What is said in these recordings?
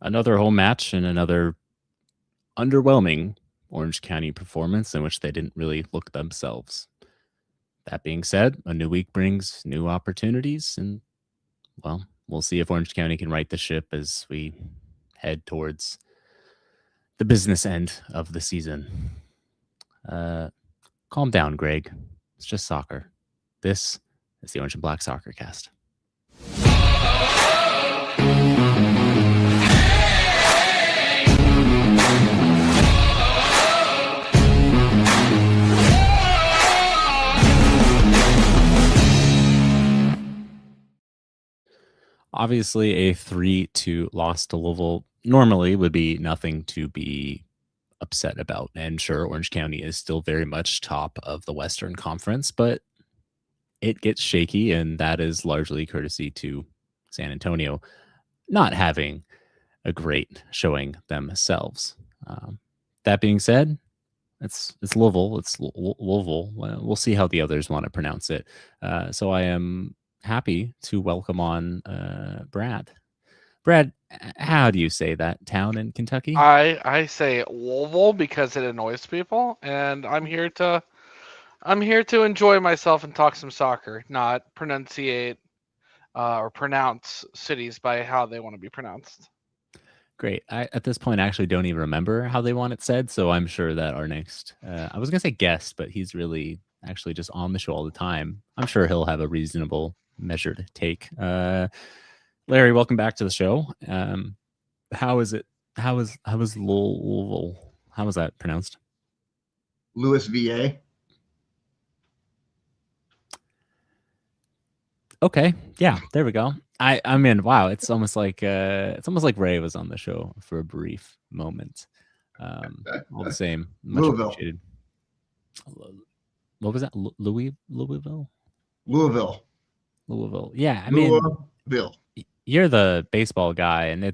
another home match and another underwhelming Orange County performance in which they didn't really look themselves. That being said, a new week brings new opportunities, and well, we'll see if Orange County can right the ship as we head towards the business end of the season. Calm down, Greg. It's just soccer. This is the Orange and Black SoccerCast. Obviously, a 3-2 loss to Louisville normally would be nothing to be upset about. And sure, Orange County is still very much top of the Western Conference, but it gets shaky, and that is largely courtesy to San Antonio not having a great showing themselves. That being said, it's Louisville. It's Louisville. We'll see how the others want to pronounce it. So I am happy to welcome on Brad. Brad, how do you say that town in Kentucky? I say Louisville because it annoys people, and I'm here to enjoy myself and talk some soccer, not pronunciate or pronounce cities by how they want to be pronounced. Great. I, at this point, actually don't even remember how they want it said, so I'm sure that our next, I was going to say guest, but he's really actually just on the show all the time. I'm sure he'll have a reasonable, measured take. Larry, welcome back to the show. How is it? How is Louisville? How was that pronounced? Louis VA. Okay, yeah, there we go. I mean, wow, it's almost like Ray was on the show for a brief moment. All the same, much Louisville. appreciated. What was that? Louisville. Yeah, I mean, Louisville. You're the baseball guy, and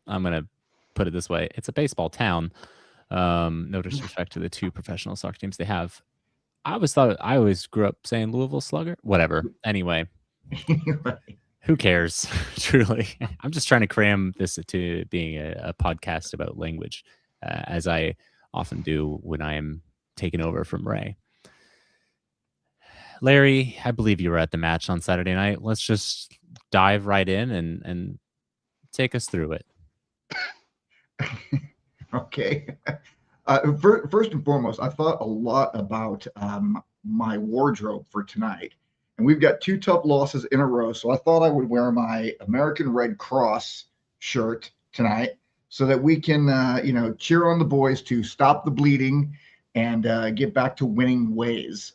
I'm gonna put it this way: it's a baseball town. No disrespect to the two professional soccer teams they have. I always grew up saying Louisville Slugger. Whatever. Anyway. Who cares? Truly, I'm just trying to cram this to being a podcast about language, as I often do when I am taken over from Ray. Larry, I believe you were at the match on Saturday night. Let's just dive right in and take us through it. Okay. First and foremost, I thought a lot about my wardrobe for tonight. And we've got two tough losses in a row. So I thought I would wear my American Red Cross shirt tonight so that we can, cheer on the boys to stop the bleeding and get back to winning ways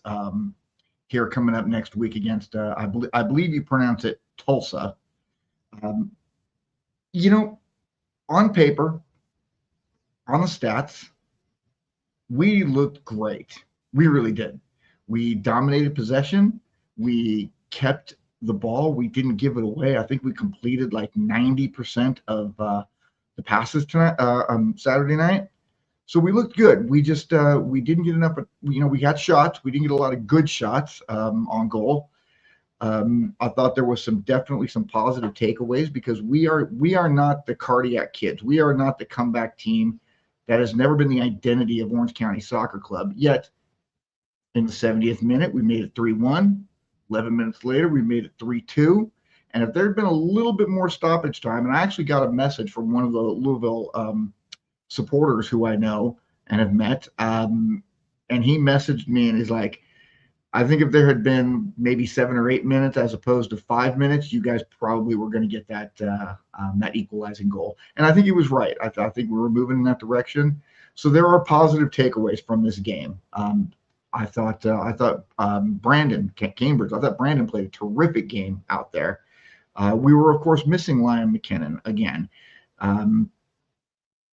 here coming up next week against, I believe you pronounce it Tulsa. On paper, on the stats, we looked great. We really did. We dominated possession. We kept the ball. We didn't give it away. I think we completed like 90% of the passes tonight, Saturday night. So we looked good. We just we didn't get enough. We got shots. We didn't get a lot of good shots on goal. I thought there was definitely some positive takeaways because we are not the cardiac kids. We are not the comeback team. That has never been the identity of Orange County Soccer Club. Yet in the 70th minute, we made it 3-1. 11 minutes later, we made it 3-2. And if there had been a little bit more stoppage time, and I actually got a message from one of the Louisville supporters who I know and have met, and he messaged me and he's like, I think if there had been maybe 7 or 8 minutes as opposed to 5 minutes, you guys probably were going to get that equalizing goal. And I think he was right. I think we were moving in that direction. So there are positive takeaways from this game. I thought Brandon Cambridge. I thought Brandon played a terrific game out there. We were of course missing Liam McKinnon again.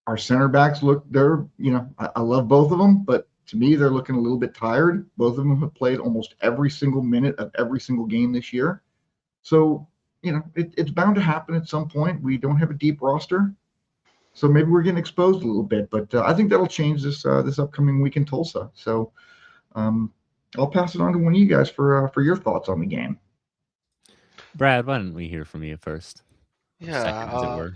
Our center backs look. I love both of them, but to me they're looking a little bit tired. Both of them have played almost every single minute of every single game this year. So it's bound to happen at some point. We don't have a deep roster, so maybe we're getting exposed a little bit. But I think that'll change this upcoming week in Tulsa. So. I'll pass it on to one of you guys for your thoughts on the game. Brad, why don't we hear from you first? Yeah, Second, as it were.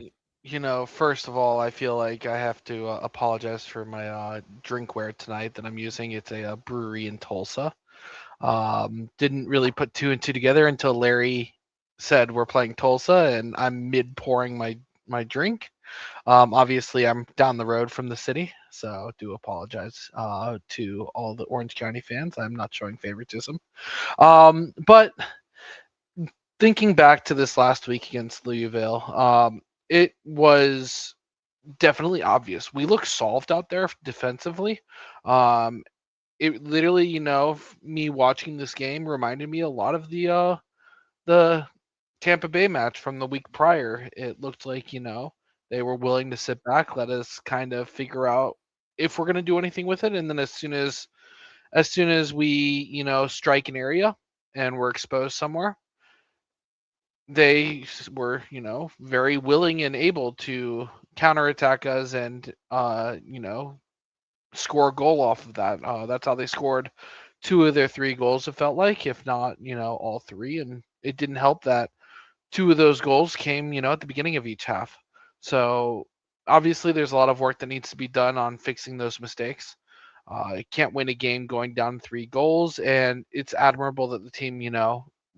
First of all, I feel like I have to apologize for my drinkware tonight that I'm using. It's a brewery in Tulsa. Didn't really put two and two together until Larry said we're playing Tulsa, and I'm mid pouring my drink. Obviously, I'm down the road from the city, so do apologize to all the Orange County fans. I'm not showing favoritism. But thinking back to this last week against Louisville, it was definitely obvious. We look solved out there defensively. It literally, me watching this game reminded me a lot of the Tampa Bay match from the week prior. It looked like, they were willing to sit back, let us kind of figure out if we're going to do anything with it, and then as soon as we, strike an area and we're exposed somewhere, they were, very willing and able to counterattack us and score a goal off of that. That's how they scored two of their three goals, it felt like, if not, all three. And it didn't help that two of those goals came, at the beginning of each half. So obviously there's a lot of work that needs to be done on fixing those mistakes. Can't win a game going down 3 goals, and it's admirable that the team,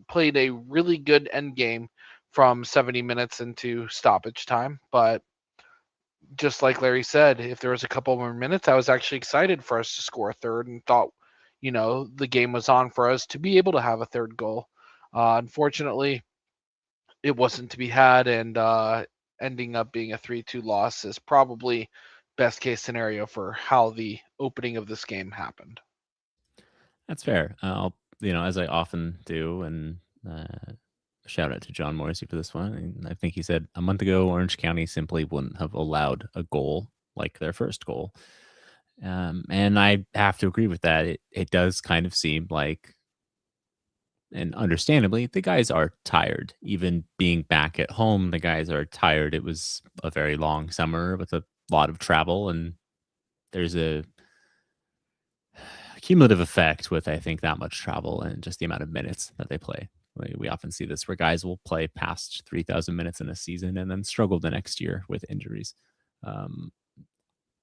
played a really good end game from 70 minutes into stoppage time. But just like Larry said, if there was a couple more minutes, I was actually excited for us to score a third and thought, the game was on for us to be able to have a third goal. Unfortunately, it wasn't to be had, and ending up being a 3-2 loss is probably best case scenario for how the opening of this game happened. That's fair. As I often do, and shout out to John Morrissey for this one. And I think he said a month ago, Orange County simply wouldn't have allowed a goal like their first goal. And I have to agree with that. It does kind of seem like, and understandably, the guys are tired. Even being back at home, the guys are tired. It was a very long summer with a lot of travel, and there's a cumulative effect with, I think, that much travel and just the amount of minutes that they play. We often see this where guys will play past 3,000 minutes in a season and then struggle the next year with injuries. Um,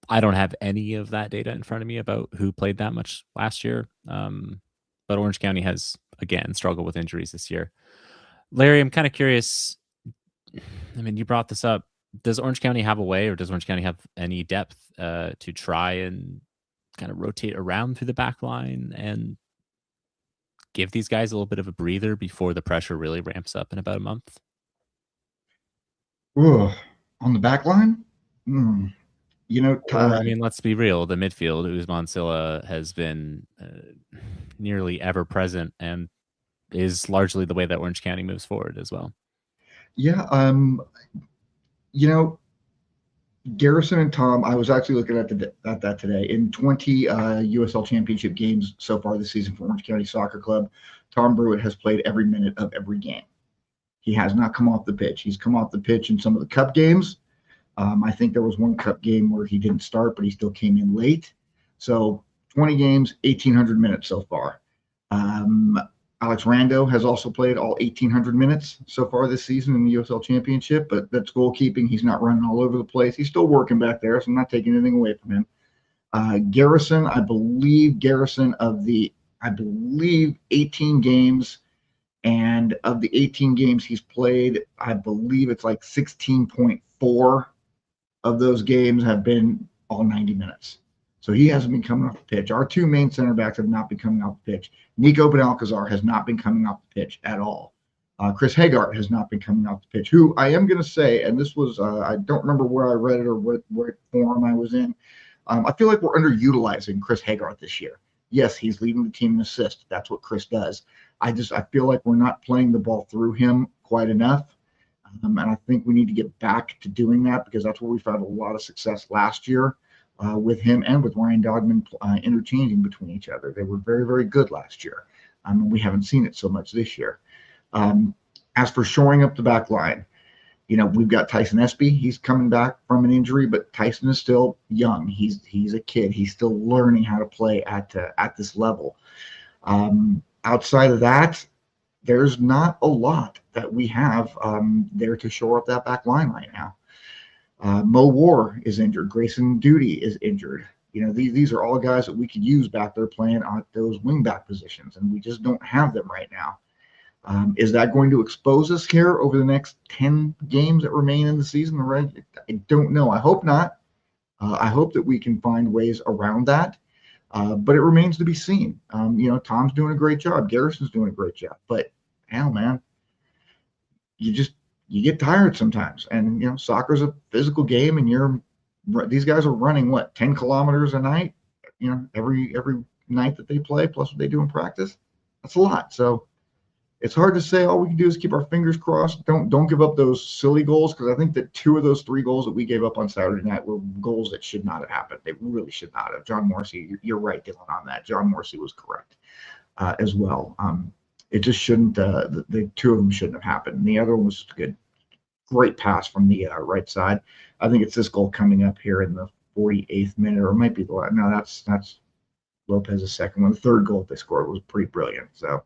I don't have any of that data in front of me about who played that much last year. But Orange County has, again, struggled with injuries this year. Larry, I'm kind of curious. I mean, you brought this up. Does Orange County have a way, or does Orange County have any depth to try and kind of rotate around through the back line and give these guys a little bit of a breather before the pressure really ramps up in about a month? Ooh, on the back line? I mean, let's be real. The midfield, Usman Silla, has been nearly ever present and is largely the way that Orange County moves forward as well. Yeah. Garrison and Tom, I was actually looking at that today. In 20 USL Championship games so far this season for Orange County Soccer Club, Tom Brewitt has played every minute of every game. He has not come off the pitch. He's come off the pitch in some of the cup games. I think there was one cup game where he didn't start, but he still came in late. So 20 games, 1,800 minutes so far. Alex Rando has also played all 1,800 minutes so far this season in the USL Championship, but that's goalkeeping. He's not running all over the place. He's still working back there, so I'm not taking anything away from him. Garrison, I believe 18 games, and of the 18 games he's played, I believe it's like 16.4 of those games have been all 90 minutes. So he hasn't been coming off the pitch. Our two main center backs have not been coming off the pitch. Nico Benalcazar has not been coming off the pitch at all. Chris Hagart has not been coming off the pitch, who I am going to say, and this was, I don't remember where I read it or what forum I was in. I feel like we're underutilizing Chris Hagart this year. Yes, he's leading the team in assists. That's what Chris does. I feel like we're not playing the ball through him quite enough. And I think we need to get back to doing that, because that's where we found a lot of success last year. With him and with Ryan Dogman interchanging between each other. They were very, very good last year. We haven't seen it so much this year. As for shoring up the back line, we've got Tyson Espy. He's coming back from an injury, but Tyson is still young. He's a kid. He's still learning how to play at this level. Outside of that, there's not a lot that we have there to shore up that back line right now. Mo War is injured. Grayson Duty is injured. These are all guys that we could use back there playing on those wingback positions, and we just don't have them right now. Is that going to expose us here over the next 10 games that remain in the season? I don't know. I hope not. I hope that we can find ways around that. But it remains to be seen. Tom's doing a great job. Garrison's doing a great job. But hell, man, you get tired sometimes. And soccer's a physical game, and these guys are running 10 kilometers a night. Every night that they play, plus what they do in practice. That's a lot. So it's hard to say. All we can do is keep our fingers crossed. Don't give up those silly goals, because I think that 2 of those 3 goals that we gave up on Saturday night were goals that should not have happened. They really should not have. John Morrissey, you're right, Dylan, on that. John Morrissey was correct as well. It just shouldn't. The 2 of them shouldn't have happened. And the other one was good, great pass from the right side. I think it's this goal coming up here in the 48th minute, or it might be the last. No, that's Lopez's second one. The third goal they scored was pretty brilliant. So.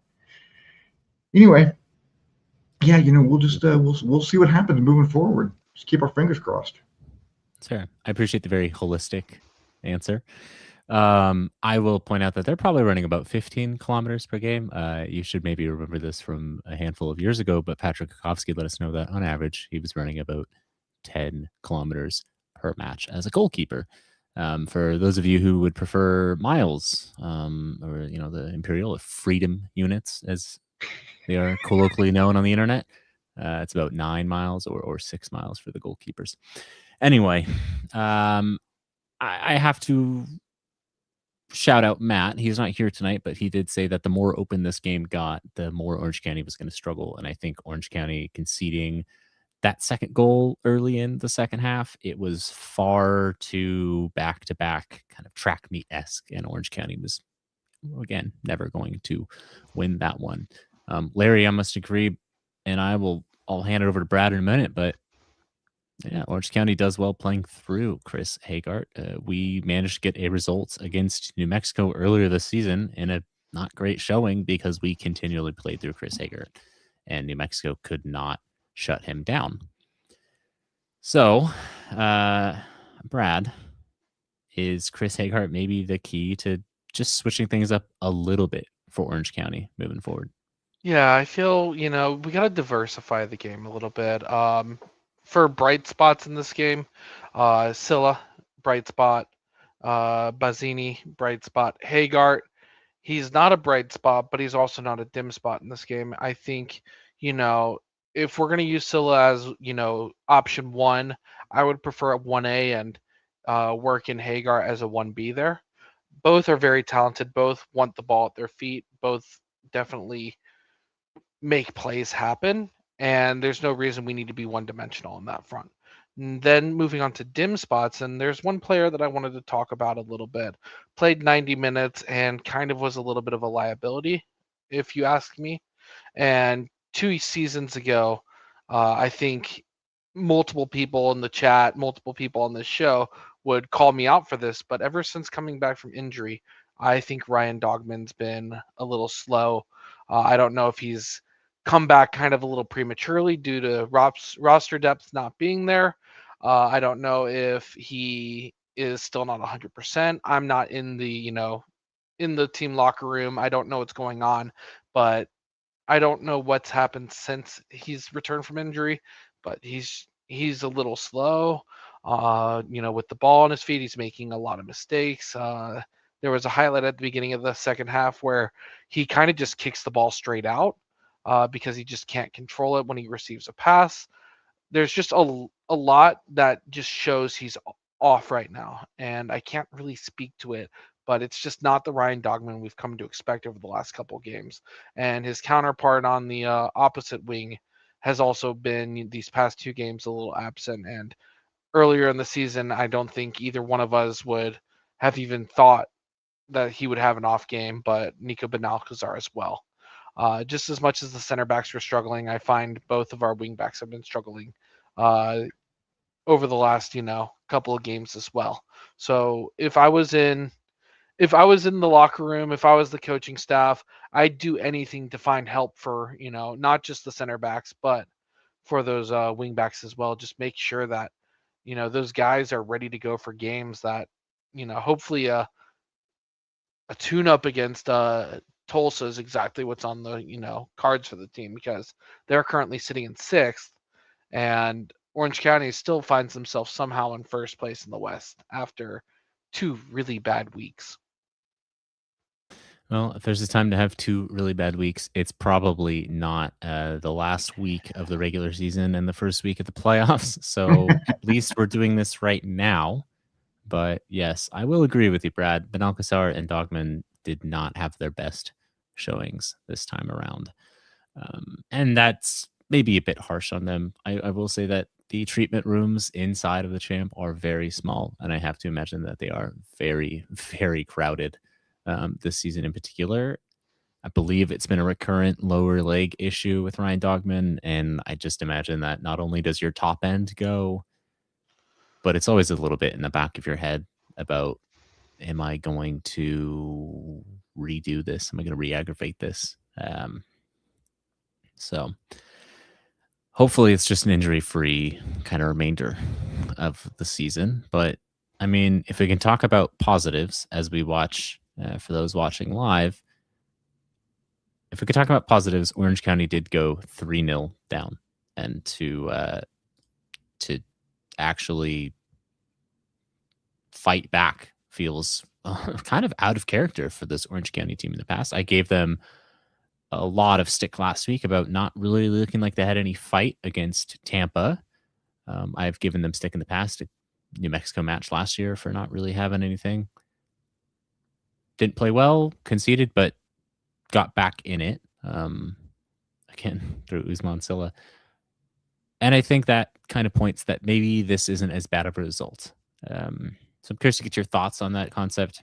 Anyway, yeah, we'll just we'll see what happens moving forward. Just keep our fingers crossed. Sure. I appreciate the very holistic answer. I will point out that they're probably running about 15 kilometers per game. You should maybe remember this from a handful of years ago, but Patrick Kukowski let us know that on average he was running about 10 kilometers per match as a goalkeeper. For those of you who would prefer miles, or the Imperial Freedom units, as they are colloquially known on the internet, it's about 9 miles or 6 miles for the goalkeepers. Anyway, I have to shout out Matt. He's not here tonight, but he did say that the more open this game got, the more Orange County was going to struggle. And I think Orange County conceding that second goal early in the second half, it was far too back-to-back kind of track meet-esque, and Orange County was, again, never going to win that one. Larry, I must agree, and I'll hand it over to Brad in a minute, but yeah, Orange County does well playing through Chris Hagart. We managed to get a result against New Mexico earlier this season in a not great showing because we continually played through Chris Hagart, and New Mexico could not shut him down. So, Brad, is Chris Hagart maybe the key to just switching things up a little bit for Orange County moving forward? Yeah, I feel, we got to diversify the game a little bit. For bright spots in this game, Silla, bright spot. Bazzini, bright spot. Hagart, he's not a bright spot, but he's also not a dim spot in this game. I think, if we're going to use Silla as, option 1, I would prefer a 1A and work in Hagart as a 1B there. Both are very talented. Both want the ball at their feet. Both definitely make plays happen, and there's no reason we need to be one-dimensional on that front. And then moving on to dim spots, and there's one player that I wanted to talk about a little bit. Played 90 minutes and kind of was a little bit of a liability, if you ask me. And 2 seasons ago, I think multiple people in the chat, multiple people on this show would call me out for this, but ever since coming back from injury, I think Ryan Dogman's been a little slow. I don't know if he's come back kind of a little prematurely due to roster depth not being there. I don't know if he is still not 100%. I'm not in the, in the team locker room. I don't know what's going on, but I don't know what's happened since he's returned from injury, but he's a little slow. With the ball on his feet, he's making a lot of mistakes. There was a highlight at the beginning of the second half where he kind of just kicks the ball straight out because he just can't control it when he receives a pass. There's just a lot that just shows he's off right now, and I can't really speak to it, but it's just not the Ryan Dogman we've come to expect over the last couple of games. And his counterpart on the opposite wing has also been these past 2 games a little absent. And earlier in the season, I don't think either one of us would have even thought that he would have an off game, but Nico Benalcazar as well. Just as much as the center backs were struggling, I find both of our wing backs have been struggling over the last, couple of games as well. So if I was in the locker room, if I was the coaching staff, I'd do anything to find help for, not just the center backs, but for those wing backs as well. Just make sure that those guys are ready to go for games that, hopefully a tune-up against Tulsa is exactly what's on the cards for the team, because they're currently sitting in 6th, and Orange County still finds themselves somehow in first place in the West after 2 really bad weeks. Well, if there's a time to have 2 really bad weeks, it's probably not the last week of the regular season and the first week of the playoffs. So at least we're doing this right now. But yes, I will agree with you, Brad. Benalcázar and Dogman did not have their best showings this time around. And that's maybe a bit harsh on them. I will say that the treatment rooms inside of the Champ are very small, and I have to imagine that they are very, very crowded this season in particular. I believe it's been a recurrent lower leg issue with Ryan Dogman, and I just imagine that not only does your top end go, but it's always a little bit in the back of your head about, am I going to redo this? Am I going to re-aggravate this? So hopefully it's just an injury-free kind of remainder of the season. But I mean, if we can talk about positives as we watch, for those watching live, if we could talk about positives, Orange County did go 3-0 down, and to actually fight back feels kind of out of character for this Orange County team in the past. I gave them a lot of stick last week about not really looking like they had any fight against Tampa. I've given them stick in the past. New Mexico match last year for not really having anything. Didn't play well, conceded, but got back in it. Again, through Usman Silla. And I think that kind of points that maybe this isn't as bad of a result. So I'm curious to get your thoughts on that concept.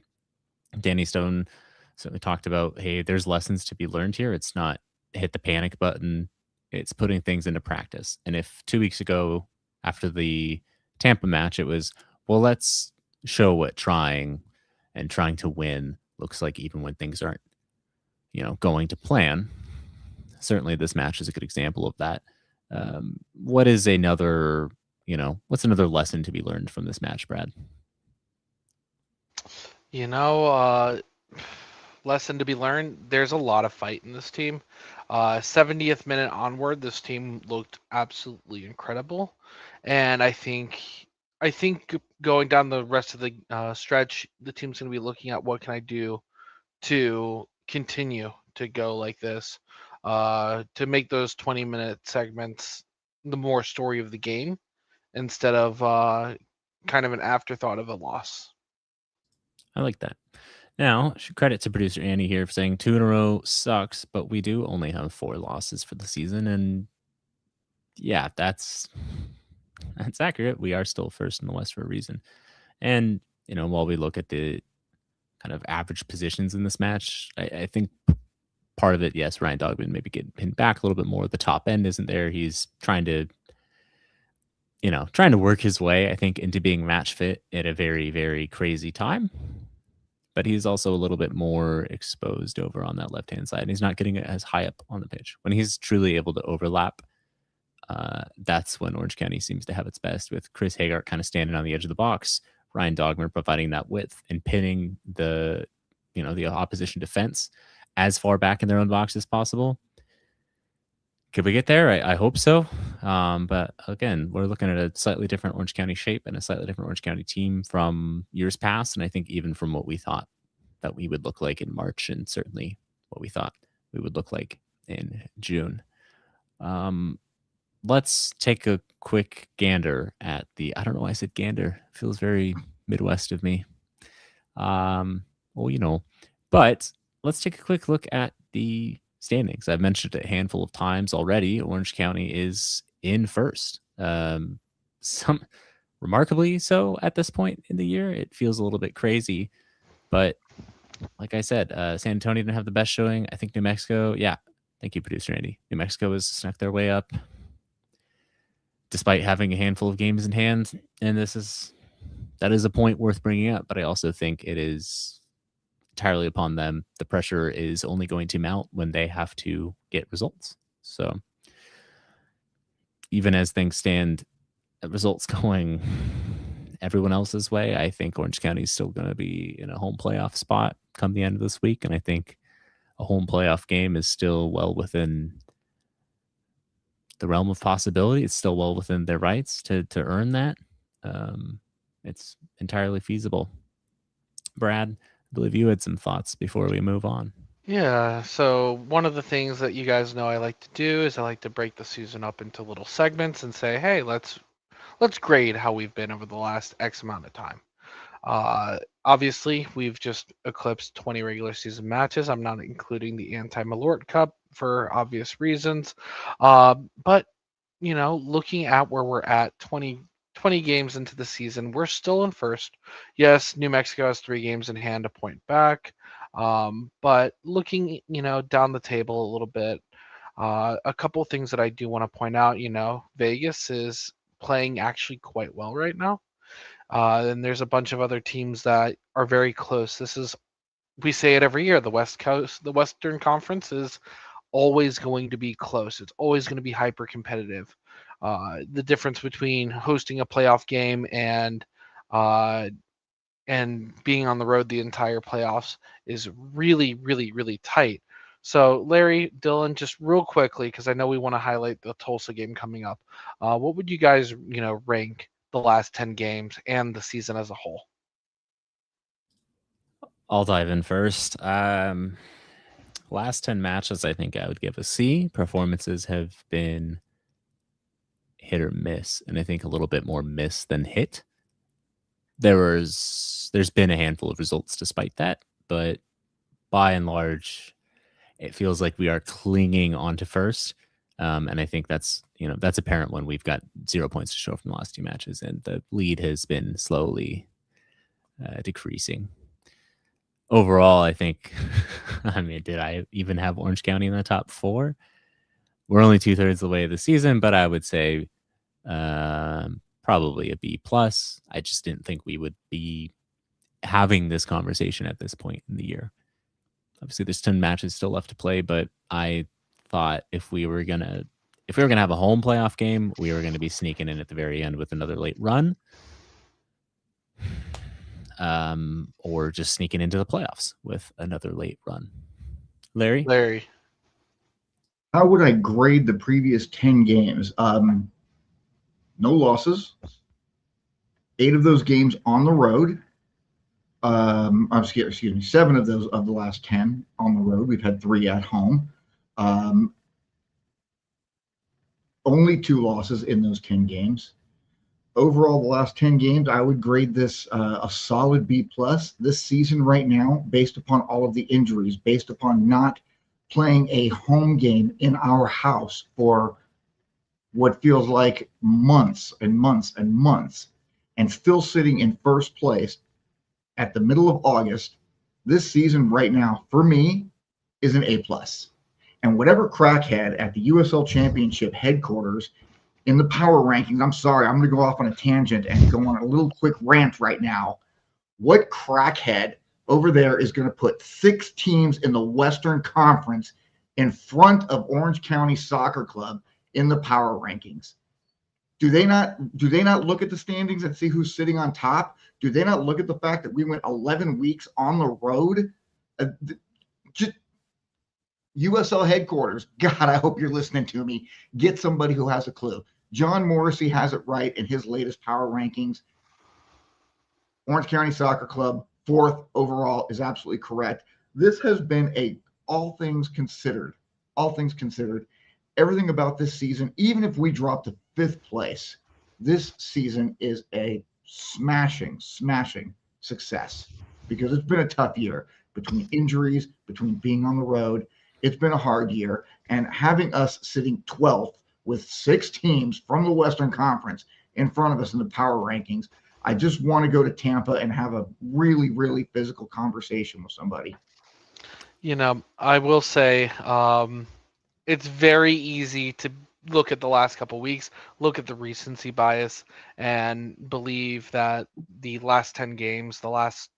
Danny Stone certainly talked about, hey, there's lessons to be learned here. It's not hit the panic button. It's putting things into practice. And if 2 weeks ago, after the Tampa match, it was, well, let's show what trying to win looks like, even when things aren't, going to plan. Certainly this match is a good example of that. What is another, what's another lesson to be learned from this match, Brad? Lesson to be learned, there's a lot of fight in this team. 70th minute onward, this team looked absolutely incredible. And I think going down the rest of the stretch, the team's going to be looking at, what can I do to continue to go like this, to make those 20-minute segments the more story of the game, instead of kind of an afterthought of a loss. I like that. Now, credit to producer Annie here for saying 2 in a row sucks, but we do only have 4 losses for the season. And yeah, that's accurate. We are still first in the West for a reason. And, while we look at the kind of average positions in this match, I think part of it, yes, Ryan Dogman maybe getting pinned back a little bit more. The top end isn't there. He's trying to work his way, I think, into being match fit at a very, very crazy time. But he's also a little bit more exposed over on that left-hand side. And he's not getting it as high up on the pitch. When he's truly able to overlap, that's when Orange County seems to have its best, with Chris Hagart kind of standing on the edge of the box, Ryan Dogman providing that width and pinning the opposition defense as far back in their own box as possible. Could we get there? I hope so. But again, we're looking at a slightly different Orange County shape and a slightly different Orange County team from years past. And I think even from what we thought that we would look like in March, and certainly what we thought we would look like in June. Let's take a quick gander at I don't know why I said gander. It feels very Midwest of me. But let's take a quick look at the standings. I've mentioned it a handful of times already. Orange County is in first. Some remarkably so at this point in the year. It feels a little bit crazy, but like I said, San Antonio didn't have the best showing. I think New Mexico, yeah. Thank you, producer Andy. New Mexico has snuck their way up despite having a handful of games in hand, and that is a point worth bringing up. But I also think it is entirely upon them. The pressure is only going to mount when they have to get results. So even as things stand results going everyone else's way, I think Orange County is still going to be in a home playoff spot come the end of this week. And I think a home playoff game is still well within the realm of possibility. It's still well within their rights to earn that. Um, it's entirely feasible. Brad, I believe you had some thoughts before we move on. Yeah, so one of the things that you guys know I like to do is I like to break the season up into little segments and say, hey, let's grade how we've been over the last X amount of time. Obviously, we've just eclipsed 20 regular season matches. I'm not including the anti-Malort Cup for obvious reasons. But, looking at where we're at 20 games into the season, we're still in first. Yes, New Mexico has 3 games in hand, a point back. But looking, down the table a little bit, a couple of things that I do want to point out, Vegas is playing actually quite well right now. And there's a bunch of other teams that are very close. We say it every year. The West Coast, the Western Conference is always going to be close. It's always going to be hyper competitive. The difference between hosting a playoff game uh, and being on the road the entire playoffs is really, really, really tight. So, Larry, Dylan, just real quickly, because I know we want to highlight the Tulsa game coming up. What would you guys, rank the last 10 games and the season as a whole? I'll dive in first. Last 10 matches, I think I would give a C. Performances have been hit or miss, and I think a little bit more miss than hit. There's been a handful of results despite that, but by and large, it feels like we are clinging on to first. And I think that's apparent when we've got 0 points to show from the last 2 matches, and the lead has been slowly decreasing. Overall, I think, I mean, did I even have Orange County in the top 4? We're only 2/3 of the way of the season, but I would say probably a B plus. I just didn't think we would be having this conversation at this point in the year. Obviously, there's 10 matches still left to play, but I thought if we were gonna have a home playoff game, we were gonna be sneaking in at the very end with another late run, or just sneaking into the playoffs with another late run. Larry, How would I grade the previous 10 games? No losses. 8 of those games on the road. Excuse me, 7 of those of the last 10 on the road. We've had 3 at home. Only 2 losses in those 10 games. Overall, the last 10 games, I would grade this a solid B plus. This season right now, based upon all of the injuries, based upon not playing a home game in our house for what feels like months and months and months, and still sitting in first place at the middle of August, this season right now, for me, is an A plus. And whatever crackhead at the USL Championship headquarters in the power rankings, I'm sorry, I'm going to go off on a tangent and go on a little quick rant right now. What crackhead over there is going to put 6 teams in the Western Conference in front of Orange County Soccer Club in the power rankings? Do they not look at the standings and see who's sitting on top? Do they not look at the fact that we went 11 weeks on the road? Just USL headquarters, God, I hope you're listening to me. Get somebody who has a clue. John Morrissey has it right in his latest power rankings. Orange County Soccer Club, 4th overall, is absolutely correct. This has been all things considered, everything about this season, even if we drop to 5th place, this season is a smashing success, because it's been a tough year between injuries, between being on the road. It's been a hard year, and having us sitting 12th with 6 teams from the Western Conference in front of us in the power rankings, I just want to go to Tampa and have a really, really physical conversation with somebody. I will say it's very easy to look at the last couple weeks, look at the recency bias, and believe that the last 10 games, the last,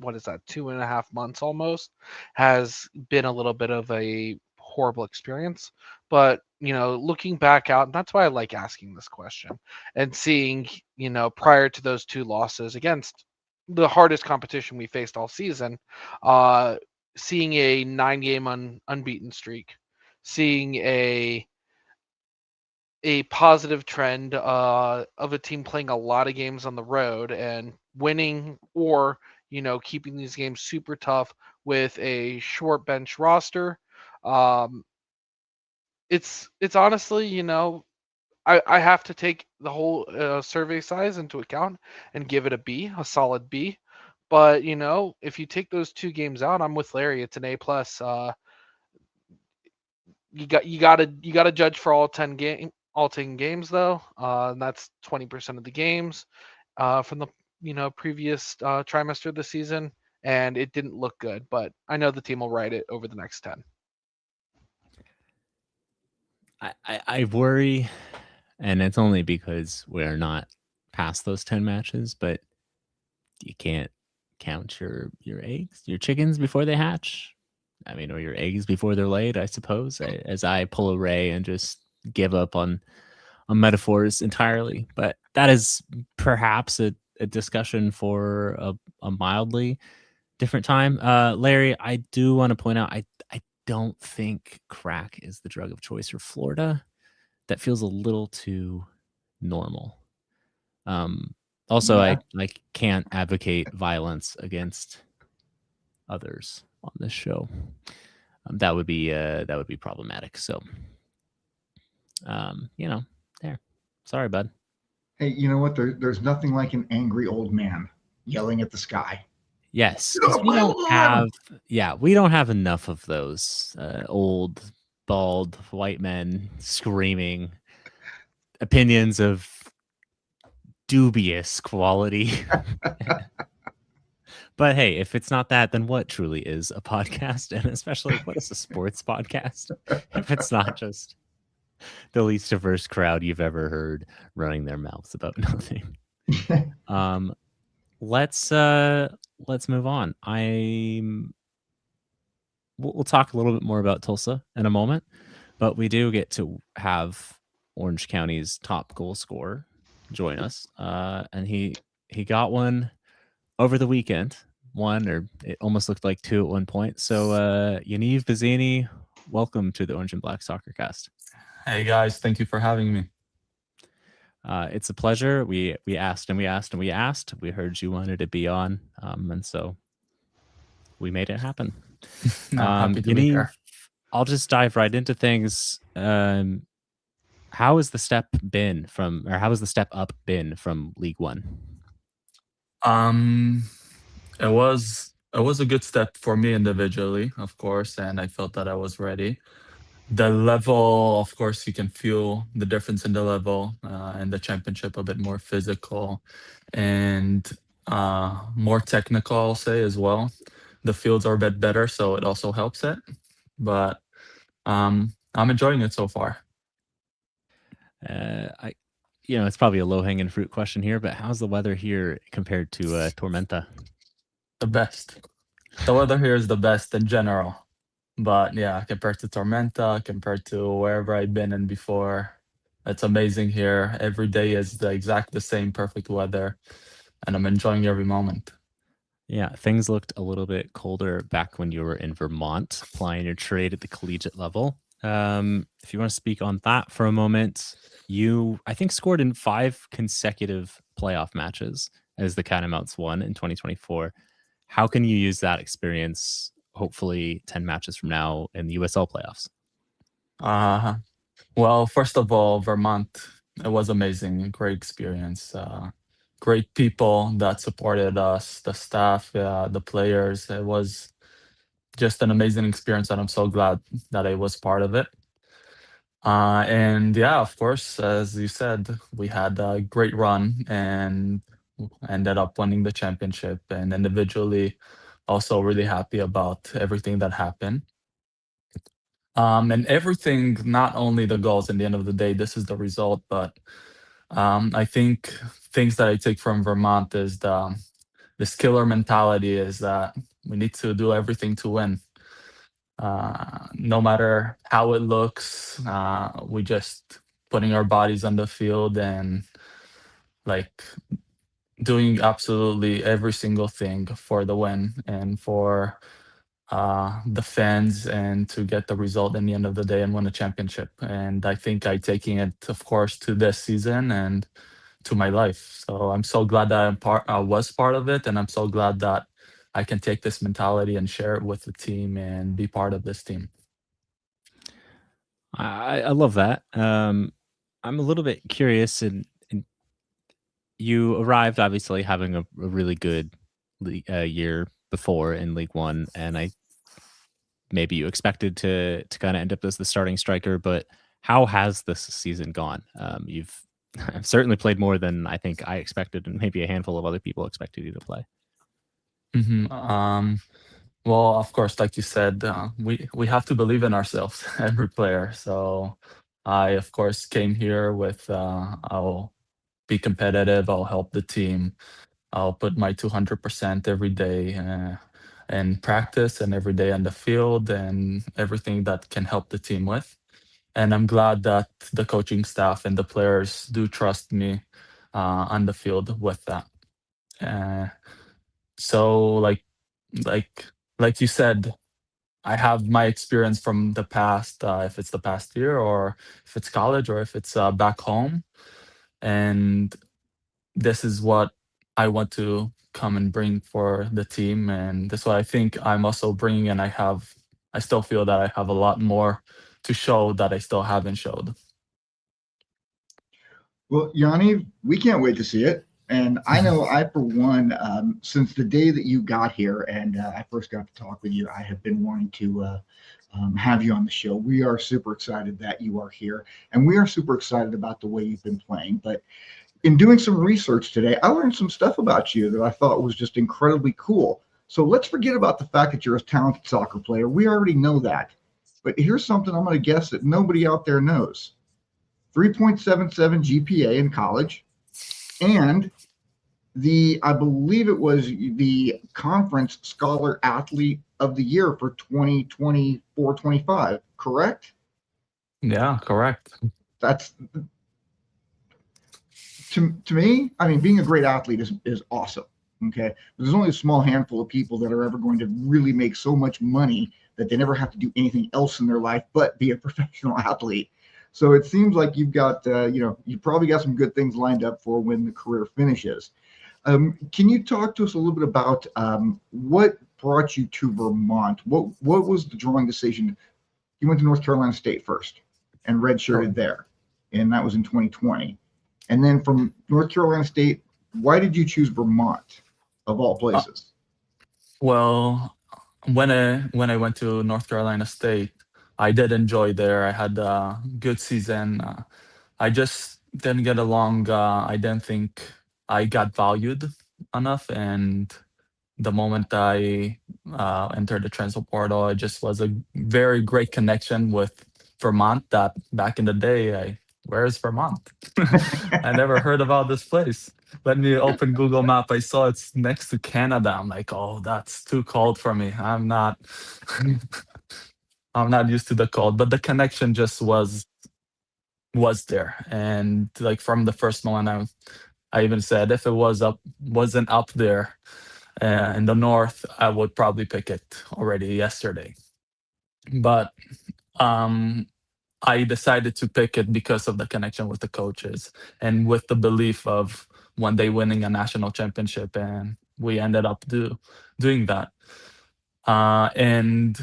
2.5 months almost, has been a little bit of a horrible experience. But looking back out, and that's why I like asking this question and seeing, prior to those two losses against the hardest competition we faced all season, seeing a 9-game unbeaten streak, seeing a positive trend of a team playing a lot of games on the road and winning, or keeping these games super tough with a short bench roster. Um, it's honestly, I have to take the whole survey size into account and give it a solid B. But if you take those two games out, I'm with Larry. It's an A plus. You gotta judge for all 10 games though. And that's 20% of the games from the previous trimester of the season, and it didn't look good. But I know the team will ride it over the next 10. I worry, and it's only because we're not past those 10 matches, but you can't count your eggs, your chickens before they hatch. I mean, or your eggs before they're laid, I suppose, as I pull a Ray and just give up on metaphors entirely. But that is perhaps a discussion for a mildly different time. Larry, I do want to point out, I don't think crack is the drug of choice for Florida. That feels a little too normal. Also, Yeah. I can't advocate violence against others on this show. That would be problematic. So, there. Sorry, bud. Hey, you know what? There's nothing like an angry old man yelling at the sky. Yes, Get because off my lawn! we don't have enough of those old, bald white men screaming opinions of dubious quality. But hey, if it's not that, then what truly is a podcast? And especially, what is a sports podcast? If it's not just the least diverse crowd you've ever heard running their mouths about nothing. Let's move on. We'll talk a little bit more about Tulsa in a moment, but we do get to have Orange County's top goal scorer join us, and he got one over the weekend. One, or it almost looked like two at one point. So, Yaniv Bazzini, welcome to the Orange and Black SoccerCast. Hey guys, thank you for having me. It's a pleasure. We asked and we asked and we asked. We heard you wanted to be on, and so we made it happen. No, happy to be here. I'll just dive right into things. How has the step up been from League One? It was a good step for me individually, of course, and I felt that I was ready. The level, of course, you can feel the difference in the level, and the championship a bit more physical and more technical, I'll say as well. The fields are a bit better, so it also helps it. But I'm enjoying it so far. It's probably a low-hanging fruit question here, but how's the weather here compared to Tormenta? The best. The weather here is the best in general. But yeah, compared to Tormenta, compared to wherever I've been in before, it's amazing here. Every day is the same perfect weather, and I'm enjoying every moment. Yeah, things looked a little bit colder back when you were in Vermont plying your trade at the collegiate level. If you want to speak on that for a moment, you, I think, scored in 5 consecutive playoff matches as the Catamounts won in 2024. How can you use that experience, hopefully 10 matches from now, in the USL playoffs? Well, first of all, Vermont, it was amazing. Great experience. Great people that supported us, the staff, the players. It was just an amazing experience, and I'm so glad that I was part of it. And yeah, of course, as you said, we had a great run and ended up winning the championship. And individually, also really happy about everything that happened. And everything, not only the goals in the end of the day, this is the result, but I think things that I take from Vermont is this killer mentality is that we need to do everything to win. no matter how it looks, we just putting our bodies on the field and like doing absolutely every single thing for the win and for the fans and to get the result in the end of the day and win a championship. And I think I taking it, of course, to this season and to my life. So I'm so glad that I was part of it, and I'm so glad that I can take this mentality and share it with the team and be part of this team. I love that. I'm a little bit curious, and you arrived obviously having a really good year before in League One, and I maybe you expected to kind of end up as the starting striker, but how has this season gone? You've certainly played more than I think I expected, and maybe a handful of other people expected you to play. Well, of course, like you said, we have to believe in ourselves, every player. So I, of course, came here with I'll be competitive. I'll help the team. I'll put my 200% every day in practice and every day on the field and everything that can help the team with. And I'm glad that the coaching staff and the players do trust me on the field with that. Uh, so like like you said, I have my experience from the past, if it's the past year or if it's college or if it's back home, and this is what I want to come and bring for the team, and that's what I think I'm also bringing. And I still feel that I have a lot more to show that I still haven't showed. Well, Yanni, we can't wait to see it. And I know I, for one, since the day that you got here and I first got to talk with you, I have been wanting to have you on the show. We are super excited that you are here, and we are super excited about the way you've been playing. But in doing some research today, I learned some stuff about you that I thought was just incredibly cool. So let's forget about the fact that you're a talented soccer player. We already know that. But here's something I'm going to guess that nobody out there knows. 3.77 GPA in college, and I believe it was the conference scholar athlete of the year for 2024-25, correct? Yeah, correct. That's to me, I mean, being a great athlete is awesome. Okay. There's only a small handful of people that are ever going to really make so much money that they never have to do anything else in their life but be a professional athlete. So it seems like you've got, you probably got some good things lined up for when the career finishes. Can you talk to us a little bit about what brought you to Vermont? What was the drawing decision? You went to North Carolina State first and redshirted there, and that was in 2020. And then from North Carolina State, why did you choose Vermont, of all places? Well, when I went to North Carolina State, I did enjoy there. I had a good season. I just didn't get along. I didn't think I got valued enough, and the moment I entered the transfer portal, it just was a very great connection with Vermont. That back in the day, where is Vermont? I never heard about this place. Let me open Google Map. I saw it's next to Canada. I'm like, oh, that's too cold for me. I'm not, I'm not used to the cold. But the connection just was there, and like from the first moment, I even said if it wasn't up there in the north, I would probably pick it already yesterday. But um, I decided to pick it because of the connection with the coaches and with the belief of one day winning a national championship, and we ended up doing that. And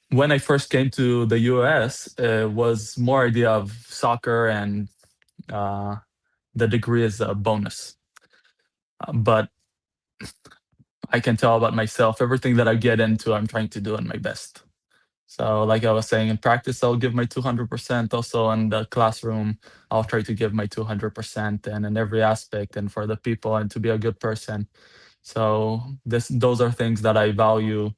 when I first came to the US, it was more idea of soccer, and uh, the degree is a bonus. But I can tell about myself, everything that I get into, I'm trying to do in my best. So, like I was saying, in practice, I'll give my 200%. Also, in the classroom, I'll try to give my 200%, and in every aspect, and for the people, and to be a good person. So, those are things that I value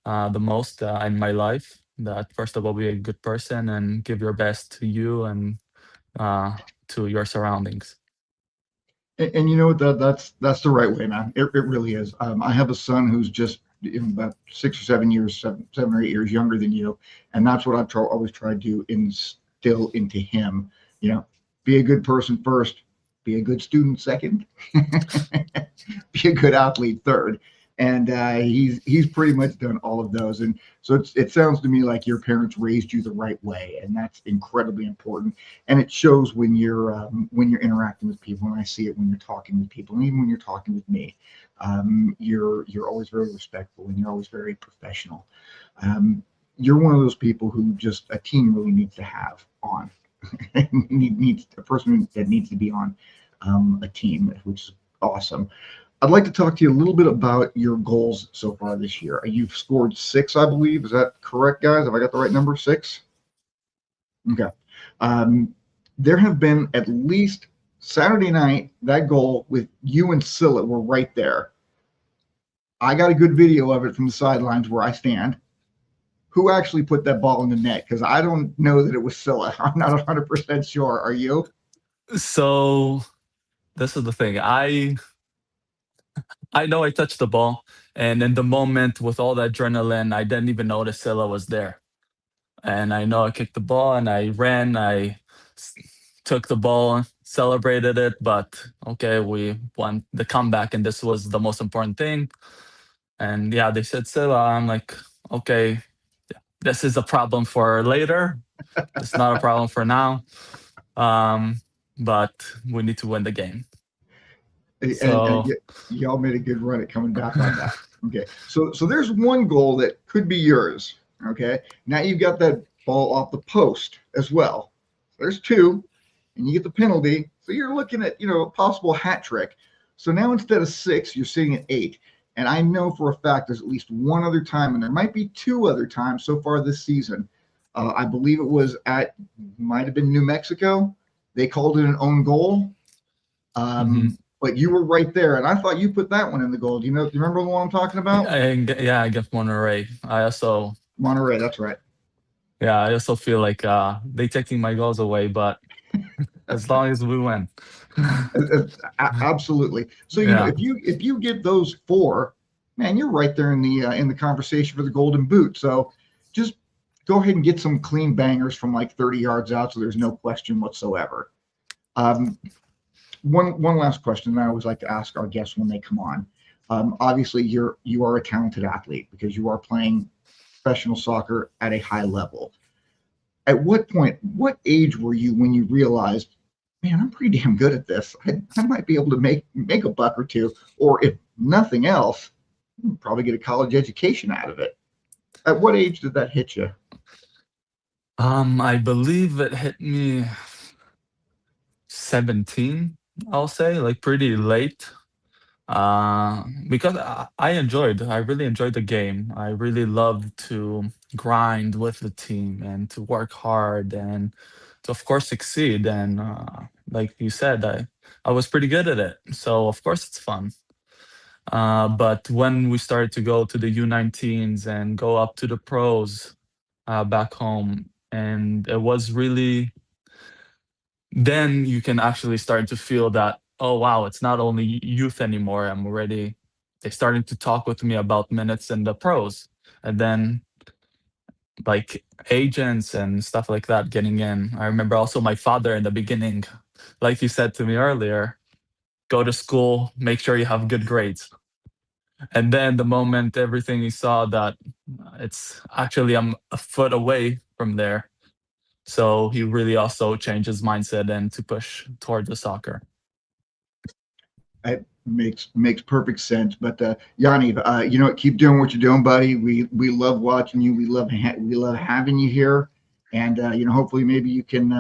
the most in my life. That first of all, be a good person and give your best to you and to your surroundings. And you know what? That's the right way, man. It really is. I have a son who's just about 6 or 7 years, 7 or 8 years younger than you, and that's what I've always tried to instill into him. Be a good person first, be a good student second, be a good athlete third. And he's pretty much done all of those. And so it sounds to me like your parents raised you the right way, and that's incredibly important. And it shows when you're interacting with people, and I see it when you're talking with people, and even when you're talking with me. You're always very respectful, and you're always very professional. You're one of those people who just a team really needs to have on. needs a person that needs to be on a team, which is awesome. I'd like to talk to you a little bit about your goals so far this year. You've scored 6, I believe. Is that correct, guys? Have I got the right number? 6? Okay. There have been at least Saturday night, that goal with you and Silla were right there. I got a good video of it from the sidelines where I stand. Who actually put that ball in the net? Because I don't know that it was Silla. I'm not 100% sure. Are you? So this is the thing. I know I touched the ball, and in the moment with all the adrenaline, I didn't even notice Silla was there. And I know I kicked the ball and I ran. Took the ball, celebrated it, but okay, we won the comeback, and this was the most important thing. And yeah, they said Silla. I'm like, okay, this is a problem for later. It's not a problem for now. But we need to win the game. And y'all made a good run at coming back on that. Okay, so there's one goal that could be yours. Okay, now you've got that ball off the post as well. There's 2, and you get the penalty. So you're looking at a possible hat trick. So now instead of 6, you're sitting at 8. And I know for a fact there's at least one other time, and there might be 2 other times so far this season. I believe it was might have been New Mexico. They called it an own goal. But you were right there, and I thought you put that one in the goal. Do you remember the one I'm talking about? Yeah, against Monterey. Monterey, that's right. Yeah, I also feel like they taking my goals away, but as long as we win. Absolutely. So if you get those 4, man, you're right there in the conversation for the Golden Boot. So just go ahead and get some clean bangers from like 30 yards out, so there's no question whatsoever. One last question that I always like to ask our guests when they come on. Obviously, you are a talented athlete because you are playing professional soccer at a high level. At what age were you when you realized, man, I'm pretty damn good at this. I might be able to make a buck or two, or if nothing else, probably get a college education out of it. At what age did that hit you? I believe it hit me 17, I'll say, like pretty late. Because I really enjoyed the game. I really loved to grind with the team and to work hard and to, of course, succeed. And like you said, I was pretty good at it. So, of course, it's fun. But when we started to go to the U19s and go up to the pros back home, and it was really, then you can actually start to feel that, oh wow, it's not only youth anymore. They're starting to talk with me about minutes in the pros, and then like agents and stuff like that getting in. I remember also my father in the beginning, like you said to me earlier, go to school, make sure you have good grades. And then the moment everything he saw that it's actually I'm a foot away from there. So he really also changed his mindset and to push toward the soccer. It makes perfect sense. But Yanni, keep doing what you're doing, buddy. We love watching you. We love having you here, and hopefully maybe you can.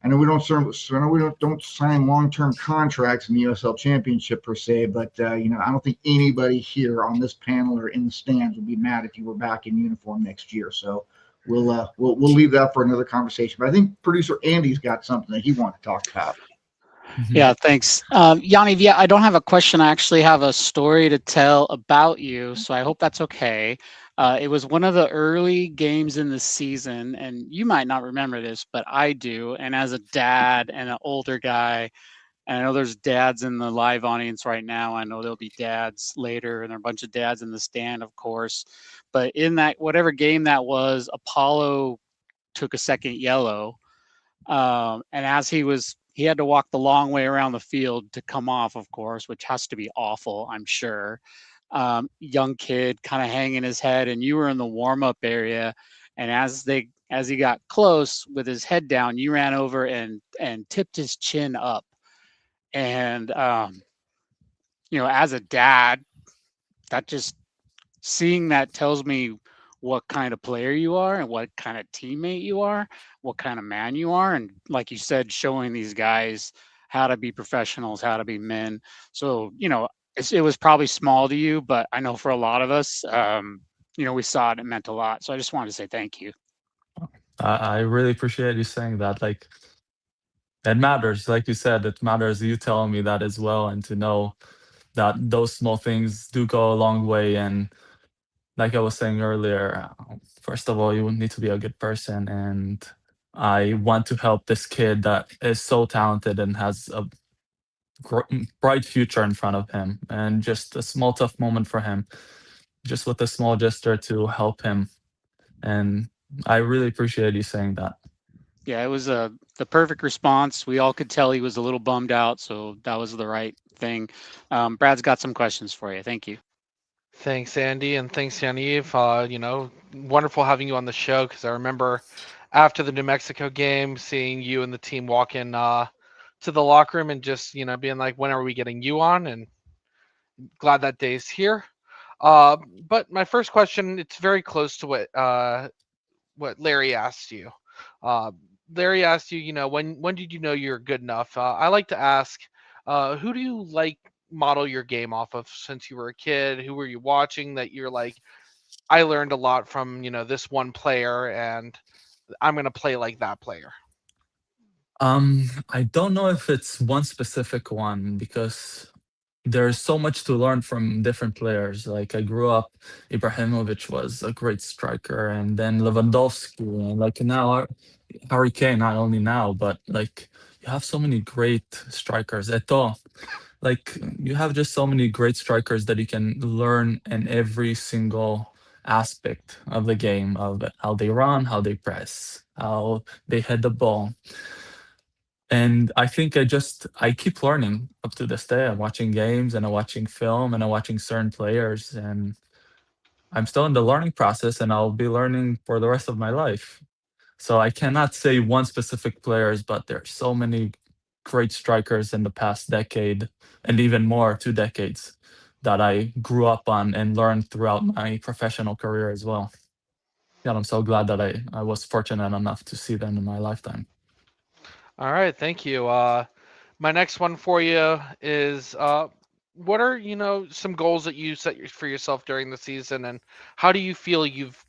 I know we don't sign long-term contracts in the USL Championship per se, but I don't think anybody here on this panel or in the stands would be mad if you were back in uniform next year. So we'll leave that for another conversation. But I think producer Andy's got something that he wants to talk about. Yeah, thanks. Yanni, yeah, I don't have a question. I actually have a story to tell about you, so I hope that's okay. It was one of the early games in the season, and you might not remember this, but I do. And as a dad and an older guy, And I know there's dads in the live audience right now. I know there'll be dads later, and there are a bunch of dads in the stand, of course. But in that, whatever game that was, Apollo took a second yellow. And as he had to walk the long way around the field to come off, of course, which has to be awful, I'm sure. Young kid kind of hanging his head, and you were in the warm up area. And as he got close with his head down, you ran over and tipped his chin up. And as a dad, that just seeing that tells me what kind of player you are and what kind of teammate you are, what kind of man you are. And like you said, showing these guys how to be professionals, how to be men. So, it was probably small to you, but I know for a lot of us, we saw it, it meant a lot. So I just wanted to say thank you. I really appreciate you saying that. Like, it matters. Like you said, it matters you telling me that as well, and to know that those small things do go a long way. And like I was saying earlier, first of all, you need to be a good person. And I want to help this kid that is so talented and has a bright future in front of him. And just a small, tough moment for him, just with a small gesture to help him. And I really appreciate you saying that. Yeah, it was the perfect response. We all could tell he was a little bummed out, so that was the right thing. Brad's got some questions for you. Thank you. Thanks, Andy, and thanks, Yaniv. Wonderful having you on the show, because I remember after the New Mexico game, seeing you and the team walk in to the locker room and just being like, when are we getting you on? And glad that day's here. But my first question, it's very close to what Larry asked you. Uh, Larry asked you, when did you know you're good enough? I like to ask, who do you like model your game off of since you were a kid? Who were you watching that you're like, I learned a lot from this one player, and I'm gonna play like that player? I don't know if it's one specific one, because there's so much to learn from different players. Like, I grew up, Ibrahimovic was a great striker, and then Lewandowski, and like now Harry Kane. Not only now, but like, you have so many great strikers. Eto'o, like, you have just so many great strikers that you can learn in every single aspect of the game, of how they run, how they press, how they head the ball. And I think I keep learning up to this day. I'm watching games, and I'm watching film, and I'm watching certain players, and I'm still in the learning process, and I'll be learning for the rest of my life. So I cannot say one specific players, but there's so many great strikers in the past decade, and even more, 2 decades, that I grew up on and learned throughout my professional career as well. And I'm so glad that I was fortunate enough to see them in my lifetime. All right, thank you. My next one for you is, what are some goals that you set for yourself during the season, and how do you feel you've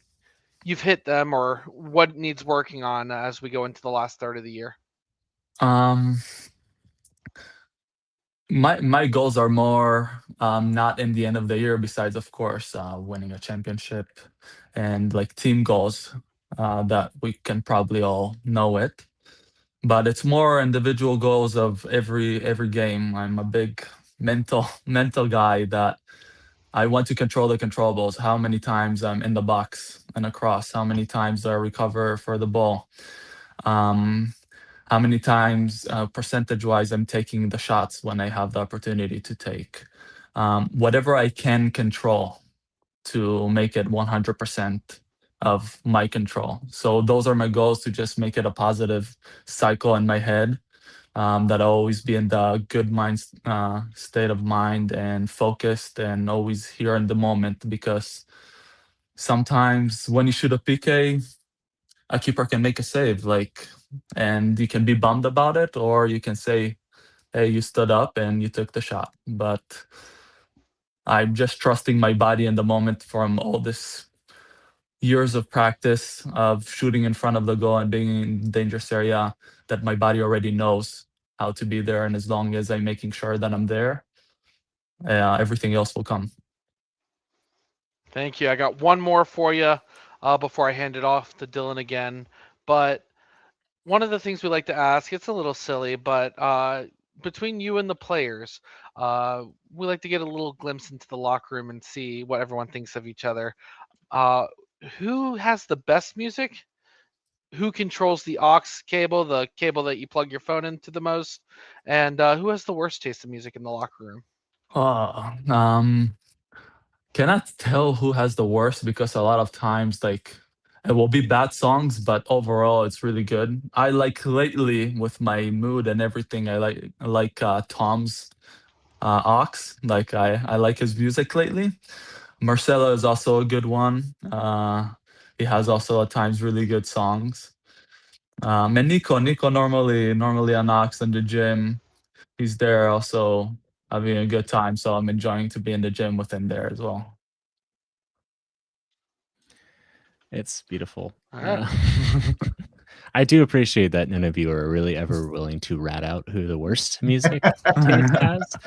hit them, or what needs working on as we go into the last third of the year? Um, my goals are more, not in the end of the year, besides of course winning a championship, and like team goals, that we can probably all know it. But it's more individual goals of every game. I'm a big mental guy, that I want to control the controllables. How many times I'm in the box and across? How many times do I recover for the ball? Um, how many times, percentage-wise, I'm taking the shots when I have the opportunity to take? Whatever I can control, to make it 100% of my control. So those are my goals, to just make it a positive cycle in my head, that I'll always be in the good state of mind, and focused, and always here in the moment. Because sometimes when you shoot a PK, a keeper can make a save, like, and you can be bummed about it, or you can say, hey, you stood up and you took the shot. But I'm just trusting my body in the moment, from all this years of practice of shooting in front of the goal and being in dangerous area, that my body already knows how to be there. And as long as I'm making sure that I'm there, everything else will come. Thank you. I got one more for you before I hand it off to Dylan again. But one of the things we like to ask, it's a little silly, but between you and the players, we like to get a little glimpse into the locker room and see what everyone thinks of each other. Uh, who has the best music? Who controls the aux cable, the cable that you plug your phone into the most? And who has the worst taste in music in the locker room? Uh, cannot tell who has the worst because a lot of times like it will be bad songs, but overall it's really good. I like lately with my mood and everything. I like Tom's Ox. Like I like his music lately. Marcelo is also a good one. He has also at times really good songs. And Nico normally on Ox in the gym. He's there also having a good time. So I'm enjoying to be in the gym with him there as well. It's beautiful. All right. I do appreciate that none of you are really ever willing to rat out who the worst music taste has.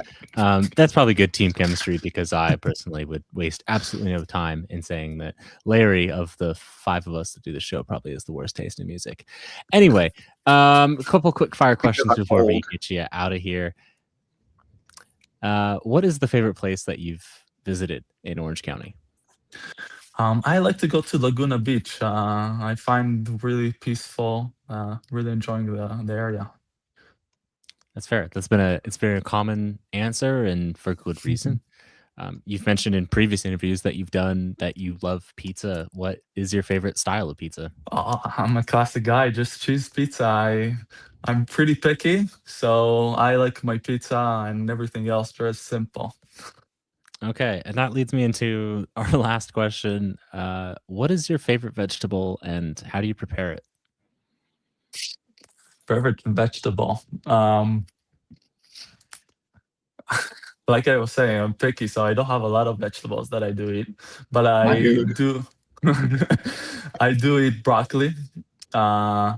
That's probably good team chemistry because I personally would waste absolutely no time in saying that Larry, of the 5 of us that do the show, probably has the worst taste in music. Anyway, a couple quick fire questions I'm before we old. get you out of here. What is the favorite place that you've visited in Orange County? I like to go to Laguna Beach. I find really peaceful. Really enjoying the area. That's fair. It's been a common answer and for good reason. You've mentioned in previous interviews that you've done that you love pizza. What is your favorite style of pizza? I'm a classic guy. Just cheese pizza. I'm pretty picky, so I like my pizza and everything else just simple. Okay, and that leads me into our last question. What is your favorite vegetable and how do you prepare it? Favorite vegetable. Like I was saying, I'm picky, so I don't have a lot of vegetables that I do eat, but My I dude. do. I do eat broccoli, uh,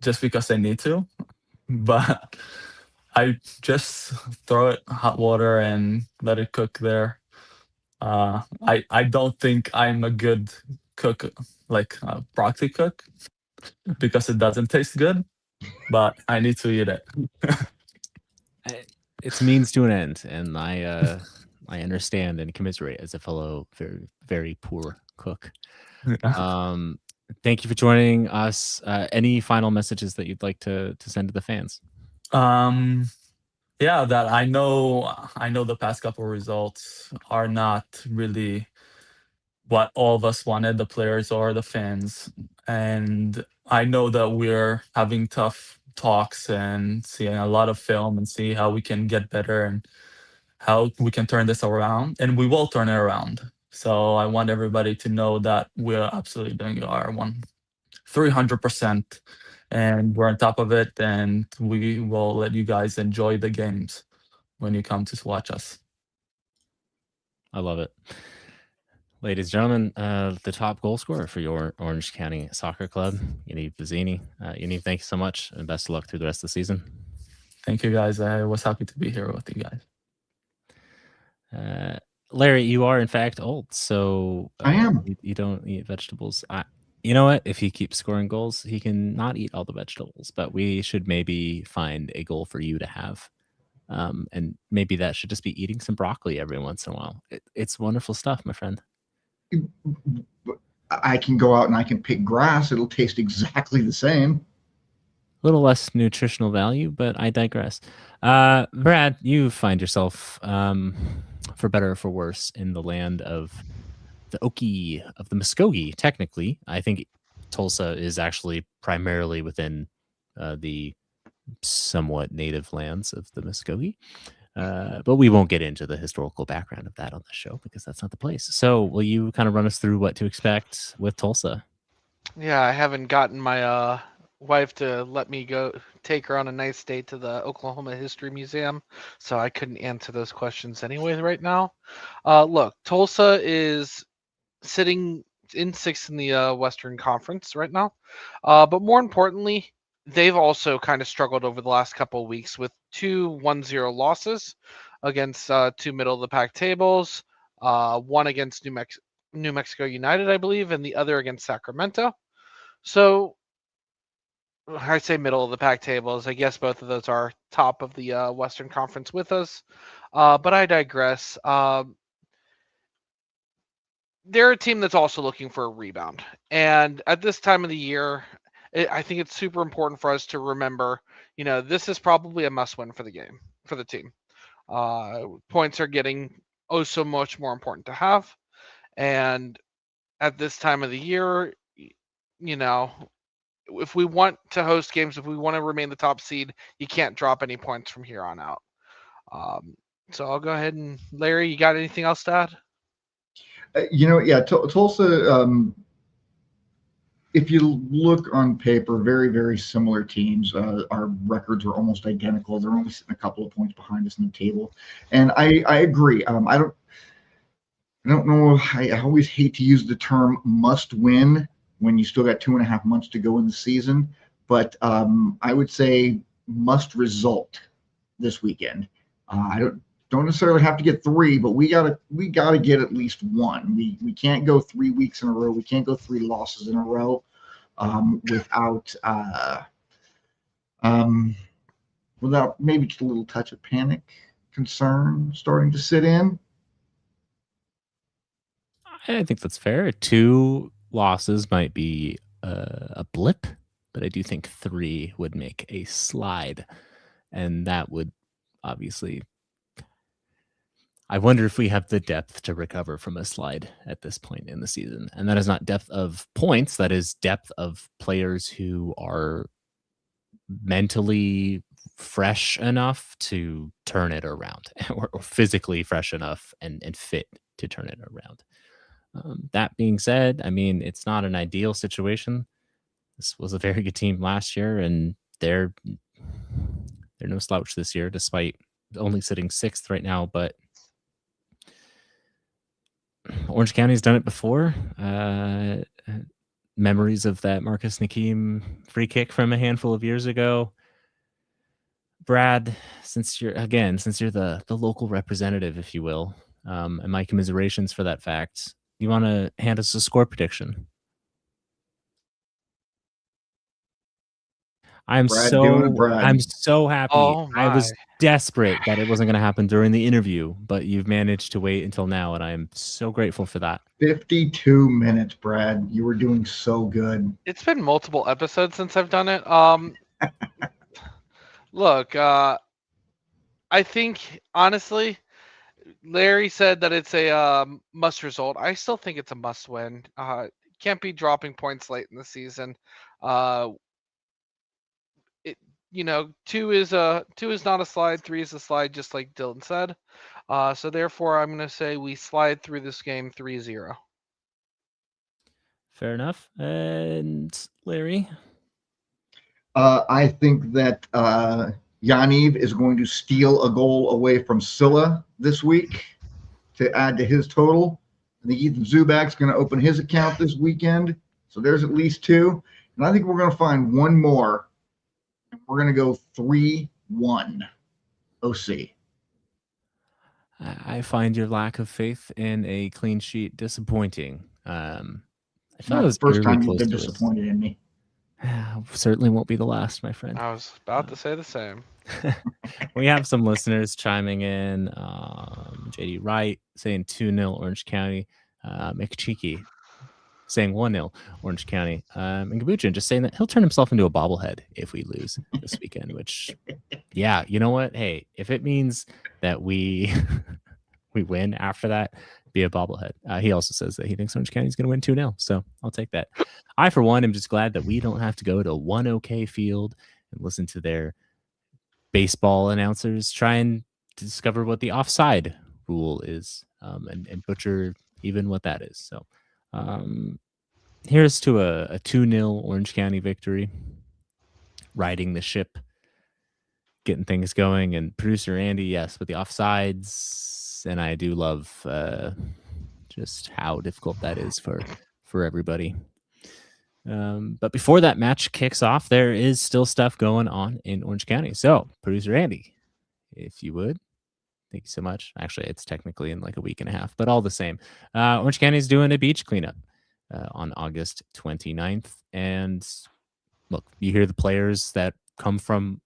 just because I need to. But I just throw it hot water and let it cook there. I don't think I'm a good cook, like a broccoli cook, because it doesn't taste good. But I need to eat it. It's means to an end, and I understand and commiserate as a fellow very very poor cook. Um, Thank you for joining us. Any final messages that you'd like to send to the fans? Um, yeah, that I know the past couple results are not really what all of us wanted, the players or the fans. And I know that we're having tough talks and seeing a lot of film and see how we can get better and how we can turn this around. And we will turn it around. So I want everybody to know that we're absolutely doing our 300%, and we're on top of it, and we will let you guys enjoy the games when you come to watch us. I love it. Ladies and gentlemen, the top goal scorer for your Orange County Soccer Club, Yaniv Bazzini. Yaniv, thank you so much, and best of luck through the rest of the season. Thank you, guys. I was happy to be here with you guys. Larry, you are in fact old, so I am. You don't eat vegetables. You know what? If he keeps scoring goals, he can not eat all the vegetables. But we should maybe find a goal for you to have, and maybe that should just be eating some broccoli every once in a while. It's wonderful stuff, my friend. I can go out and I can pick grass. It'll taste exactly the same. A little less nutritional value, but I digress. Brad, you find yourself, for better or for worse, in the land of the Okie, of the Muskogee, technically. I think Tulsa is actually primarily within the somewhat native lands of the Muskogee. But we won't get into the historical background of that on the show because that's not the place. So will you kind of run us through what to expect with Tulsa? Yeah, I haven't gotten my wife to let me go take her on a nice date to the Oklahoma History Museum, so I couldn't answer those questions anyway right now. Look, Tulsa is sitting in sixth in the Western Conference right now, but more importantly, they've also kind of struggled over the last couple of weeks with 2 1-0 losses against 2 middle of the pack tables, one against New Mexico United, I believe, and the other against Sacramento. So I say middle of the pack tables. I guess both of those are top of the Western Conference with us. But I digress. They're a team that's also looking for a rebound. And at this time of the year, I think it's super important for us to remember, this is probably a must-win for the team. Points are getting so much more important to have. And at this time of the year, if we want to host games, if we want to remain the top seed, you can't drop any points from here on out. So I'll go ahead and Larry, you got anything else to add? Tulsa, if you look on paper, very, very similar teams. Our records are almost identical. They're only sitting a couple of points behind us in the table. And I agree. I don't know. I always hate to use the term must win when you still got 2.5 months to go in the season. But I would say must result this weekend. I don't necessarily have to get 3, but we gotta get at least 1. We can't go 3 weeks in a row. We can't go 3 losses in a row without maybe just a little touch of panic, concern starting to sit in. I think that's fair. 2 losses might be a blip, but I do think 3 would make a slide, and that would obviously. I wonder if we have the depth to recover from a slide at this point in the season. And that is not depth of points. That is depth of players who are mentally fresh enough to turn it around or physically fresh enough and fit to turn it around. That being said, I mean, it's not an ideal situation. This was a very good team last year, and they're no slouch this year, despite only sitting 6th right now. But Orange County's done it before. Memories of that Marcus Nakim free kick from a handful of years ago. Brad, since you're the local representative, if you will, and my commiserations for that fact, you want to hand us a score prediction? I'm so happy. Oh, I was desperate that it wasn't going to happen during the interview, but you've managed to wait until now, and I am so grateful for that. 52 minutes, Brad. You were doing so good. It's been multiple episodes since I've done it. Look, I think honestly, Larry said that it's a must result. I still think it's a must win. Can't be dropping points late in the season. 2 is not a slide, 3 is a slide, just like Dylan said. So therefore, I'm going to say we slide through this game 3-0. Fair enough. And Larry? I think that Yaniv is going to steal a goal away from Scylla this week to add to his total. I think Ethan Zubak's going to open his account this weekend. So there's at least 2. And I think we're going to find 1 more. We're going to go 3-1 OC. I find your lack of faith in a clean sheet disappointing. I Not the first time you've been disappointed in me. Certainly won't be the last, my friend. I was about to say the same. We have some listeners chiming in. JD Wright saying 2-0 Orange County. McCheeky saying 1-0 Orange County. And Gabuchin just saying that he'll turn himself into a bobblehead if we lose this weekend, which, yeah, you know what? Hey, if it means that we win after that, be a bobblehead. He also says that he thinks Orange County is going to win 2-0. So I'll take that. I, for one, am just glad that we don't have to go to one OK field and listen to their baseball announcers try and discover what the offside rule is and butcher even what that is. So here's to a 2-0 Orange County victory, riding the ship, getting things going. And producer Andy, yes, with the offsides. And I do love just how difficult that is for everybody. But before that match kicks off, there is still stuff going on in Orange County. So, producer Andy, if you would, thank you so much. Actually, it's technically in like a week and a half, but all the same. Orange County is doing a beach cleanup on August 29th. And look, you hear the players that come from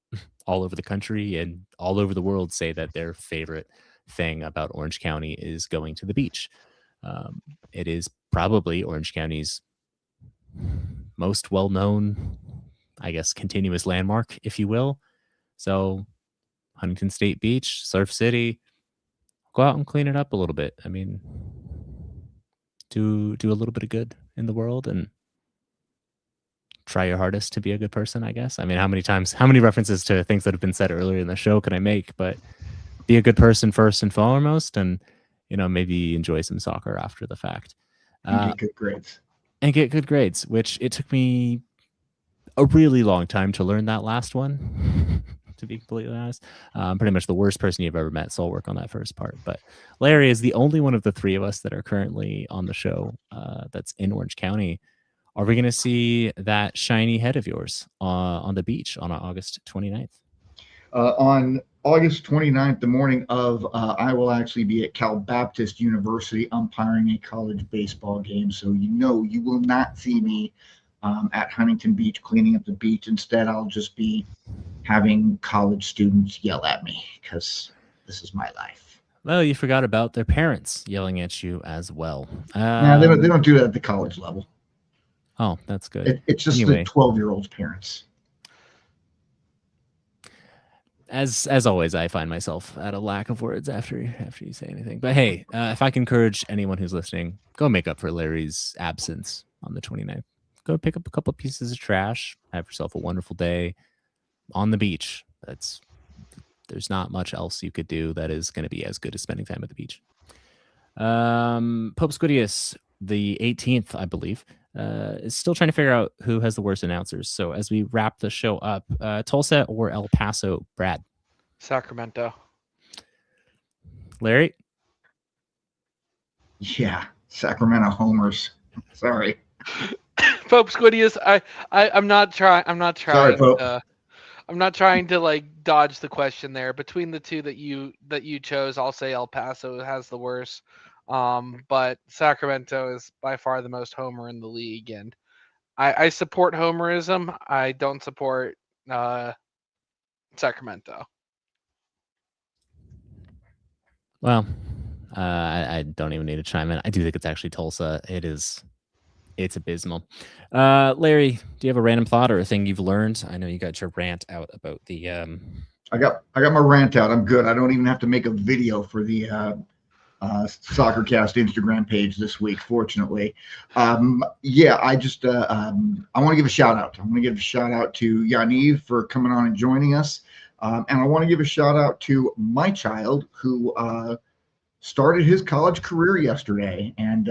all over the country and all over the world say that their favorite thing about Orange County is going to the beach. It is probably Orange County's most well-known, I guess, continuous landmark, if you will. So Huntington State Beach, Surf City, go out and clean it up a little bit. I mean, do a little bit of good in the world and try your hardest to be a good person, I guess. I mean, how many references to things that have been said earlier in the show can I make? But be a good person first and foremost, and maybe enjoy some soccer after the fact. And get good grades. And get good grades, which it took me a really long time to learn that last one, to be completely honest. Pretty much the worst person you've ever met, so I'll work on that first part. But Larry is the only one of the three of us that are currently on the show that's in Orange County. Are we going to see that shiny head of yours on the beach on August 29th? On August 29th, the morning of, I will actually be at Cal Baptist University umpiring a college baseball game. So you will not see me at Huntington Beach cleaning up the beach. Instead, I'll just be having college students yell at me because this is my life. Well, you forgot about their parents yelling at you as well. No, they don't do that at the college level. Oh, that's good. It's just the 12-year-old parents. As always, I find myself at a lack of words after you say anything. But hey, if I can encourage anyone who's listening, go make up for Larry's absence on the 29th. Go pick up a couple pieces of trash. Have yourself a wonderful day on the beach. There's not much else you could do that is going to be as good as spending time at the beach. Pope Squidius, the 18th, I believe, is still trying to figure out who has the worst announcers. So as we wrap the show up, Tulsa or El Paso, Brad? Sacramento. Larry? Yeah, Sacramento homers. Sorry. Pope Squidius, I'm not trying. Sorry, Pope. I'm not trying to like dodge the question there. Between the two that you chose, I'll say El Paso has the worst. But Sacramento is by far the most homer in the league, and I support homerism. I don't support Sacramento. Well, I don't even need to chime in. I do think it's actually Tulsa. It's abysmal. Larry, do you have a random thought or a thing you've learned? I know you got your rant out about the. I got my rant out. I'm good. I don't even have to make a video for the SoccerCast Instagram page this week, fortunately. Yeah, I just I want to give a shout out. I want to give a shout out to Yaniv for coming on and joining us. And I want to give a shout out to my child who started his college career yesterday and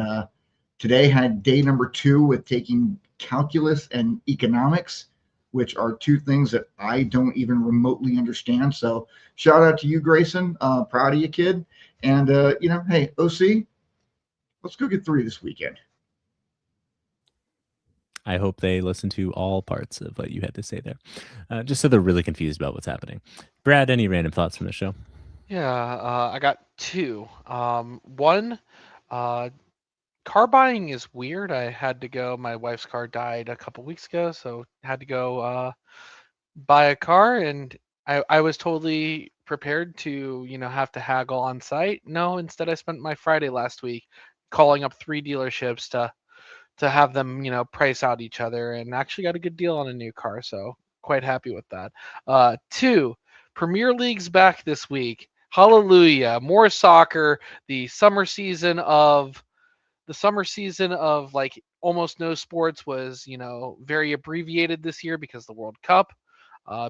today had day number 2 with taking calculus and economics, which are two things that I don't even remotely understand. So shout out to you, Grayson. Proud of you, kid. And, hey, OC, let's go get 3 this weekend. I hope they listen to all parts of what you had to say there, just so they're really confused about what's happening. Brad, any random thoughts from the show? Yeah, I got 2. One, car buying is weird. I had to go. My wife's car died a couple weeks ago, so had to go buy a car, and I was totally prepared to have to haggle on site. No, instead I spent my Friday last week calling up 3 dealerships to have them price out each other, and actually got a good deal on a new car, so quite happy with that. 2, Premier League's back this week. Hallelujah, more soccer. The summer season of like almost no sports was very abbreviated this year because the World Cup.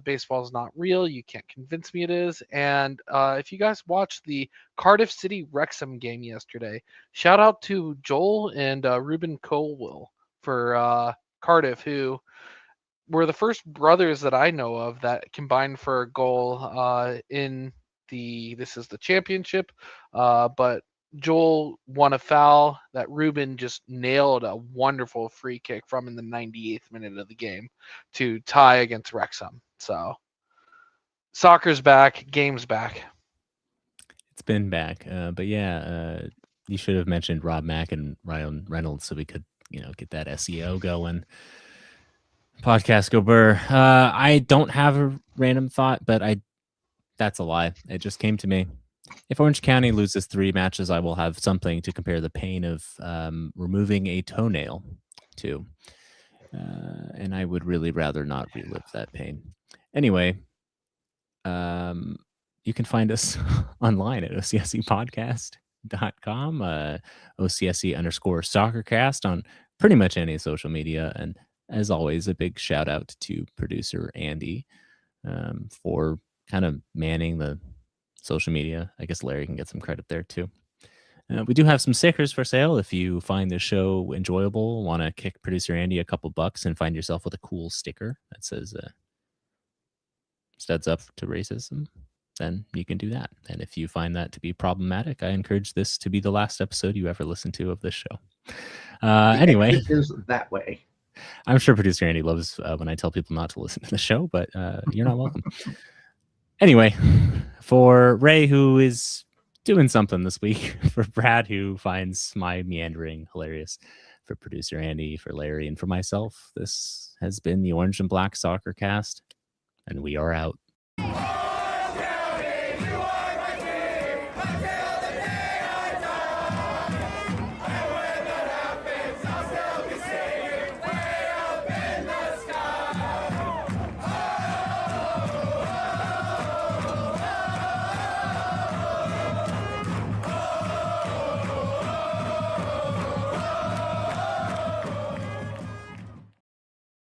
Baseball is not real. You can't convince me it is. And if you guys watched the Cardiff City Wrexham game yesterday, shout out to Joel and Ruben Colwell for Cardiff, who were the first brothers that I know of that combined for a goal in this is the championship. But Joel won a foul that Ruben just nailed a wonderful free kick from in the 98th minute of the game to tie against Wrexham. So soccer's back, game's back. It's been back, but yeah, you should have mentioned Rob Mack and Ryan Reynolds so we could get that SEO going. Podcast Go Burr. I don't have a random thought, but that's a lie. It just came to me. If Orange County loses 3 matches, I will have something to compare the pain of removing a toenail to. And I would really rather not relive that pain. Anyway, you can find us online at OCSEpodcast.com, OCSE_SoccerCast on pretty much any social media. And as always, a big shout out to producer Andy for kind of manning the social media. I guess Larry can get some credit there too. We do have some stickers for sale. If you find the show enjoyable, want to kick producer Andy a couple bucks and find yourself with a cool sticker that says studs up to racism, then you can do that. And if you find that to be problematic, I encourage this to be the last episode you ever listen to of this show. Anyway, It is that way. I'm sure producer Andy loves when I tell people not to listen to the show, but you're not welcome. Anyway, for Ray, who is doing something this week, for Brad, who finds my meandering hilarious, for producer Andy, for Larry, and for myself, this has been the Orange and Black Soccer Cast, and we are out.